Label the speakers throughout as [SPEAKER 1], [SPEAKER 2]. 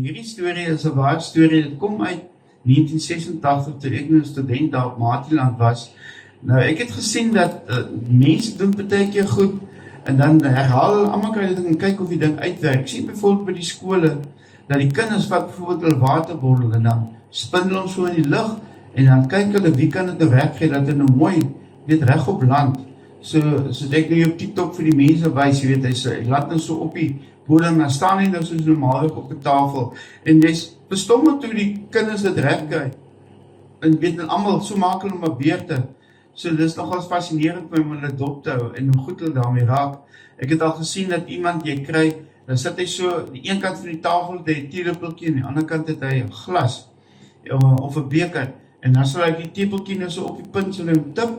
[SPEAKER 1] hierdie storie is 'n ware storie. Dit kom uit 1986 toe ek 'n student daar op Maatieland was. Nou ek het gesien dat mense doen baie keer goed en dan herhaal hulle almal kry dit en kyk of die ding uitwerk. Ek sien byvoorbeeld by die skole dat die kinders vat byvoorbeeld hulle waterbottel en dan spin hulle hom so in die lug en dan kyk hulle wie kan dit nou weggee dat dit nou mooi weet reg op land. So ek nou op TikTok vir die mense wys, jy weet hy laat nou so op die bodem, dan staan hy nou soos normaalweg op die tafel en jy's verstom toe die kinders dit reg kry. En weet dan almal so maak hulle maar beurte. So dis nogals fascinerend om hulle dop te hou en hoe goed hulle daarmee raak. Ek het al gesien dat iemand jy kry, dan sit hy so die een kant van die tafel het hy 'n teelepeltjie en die ander kant het hy 'n glas of 'n beker en dan sal hy die teelepeltjie nou so op die punt so net tip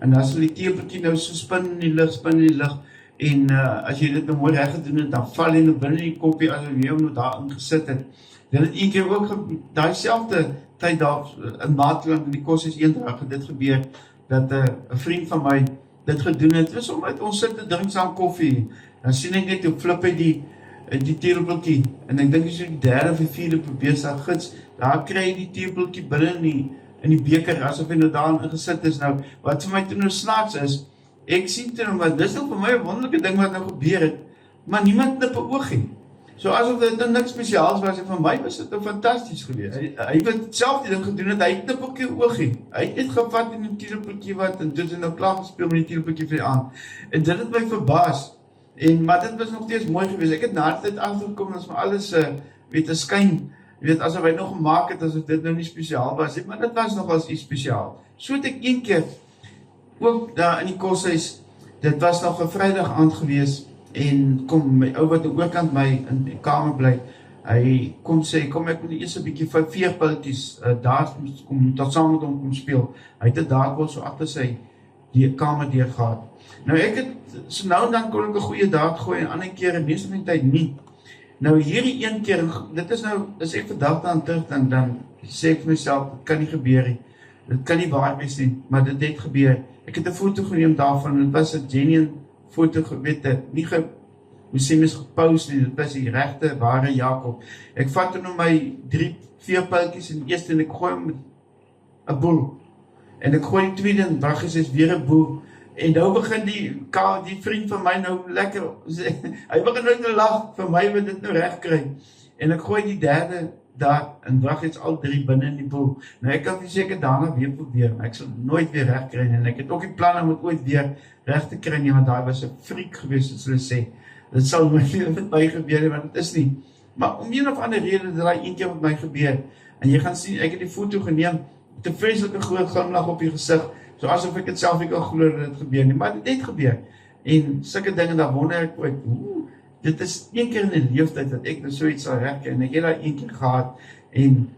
[SPEAKER 1] en dan sal die teelepeltjie nou so spin in die lug en as jy dit nou mooi reg gedoen het, dan val hy nou binne die koppie as jy hom nou daarin gesit het. Dit het een keer ook daai selfde tyd daar in Maatieland in die kos is eendag dit gebeur dat 'n vriend van my dit gedoen het. Dis omdat ons sit te drink saam koffie. Dan sien ek net hoe flip hy die teelepeltjie en ek dink dis die derde of die vierde probeer sy gids. Daar kry hy die teelepeltjie binne in die beker asof hy nou daarin gesit is. Nou wat vir my toe nou snaaks is, ek sien toe maar dis nou vir my 'n wonderlike ding wat nou gebeur het, maar niemand knip 'n oogie. So asof dit nou niks spesiaals was en vir my was dit nou fantasties geweest. Hy het self die ding gedoen het, hy knip ook 'n oogie. Hy het net gevat in die teelepeltjie wat en dit het nou klaar gespeel met die teelepeltjie vir die aand. En dit het my verbaas. Maar dit was nog steeds mooi geweest. Ek het na dit agtergekom dat maar alles weet 'n skyn, weet asof hy nog gemaak het asof dit nou nie spesiaal was, maar dit was nogals iets spesiaal. So het ek een keer ook daar in die koshuis, dit was nog 'n Vrydag aand geweest en kom my ou wat aan die oorkant my in die kamer bly, hy kom sê kom ek moet eers 'n bietjie veerpultjies daar kom tot saam met hom kom speel. Hy het dit daar wel so agter sy die kamer deur gehad. Nou ek het so nou en dan kon ek 'n goeie daad gooi en ander kere meeste van die tyd nie. Nou hierdie een keer, dit is nou as ek vandag dan terug dan sê ek vir myself dit kan nie gebeur nie. Dit kan nie waar wees nie, maar dit het gebeur. Ek het 'n foto geneem daarvan, dit was 'n genuine foto gewete, nie hoe sê mens gepost nie, dit was die regte ware Jakob. Ek vat nou my 3 veerpultjies en eerste en ek gooi hom met 'n boel. En ek gooi die tweede en wag is weer 'n boel. En nou begin die vriend van my nou lekker, hy begin nou te lag vir my wat dit nou reg kry. En ek gooi die derde daar en wag is al 3 binne in die boel. Nou ek kan seker daarna weer probeer, maar ek sal nooit weer reg kry nie. En ek het ook nie plan om dit ooit weer reg te kry nie, want daai was 'n freak geweest soos hulle sê. Dit sal nooit weer met my gebeur nie, want dit is nie. Maar om een of ander rede dat daai een keer met my gebeur. En jy gaan sien, ek het die foto geneem, met 'n vreeslike groot glimlag op die gesig, so asof ek dit self nie kan glo dat dit gebeur nie, maar dit het gebeur. En sulke dinge, dan wonder ek ooit, dit is een keer in 'n leeftyd dat ek nou so iets sal regkry, en ek het daai een keer gehad, en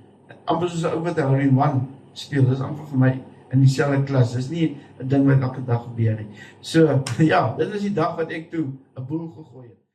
[SPEAKER 1] amper soos 'n ou wat 'n hole-in-one speel, dis amper vir my in dieselfde klas, dis nie 'n ding wat elke dag gebeur nie. So, ja, dit is die dag wat ek toe 'n boel gegooi het.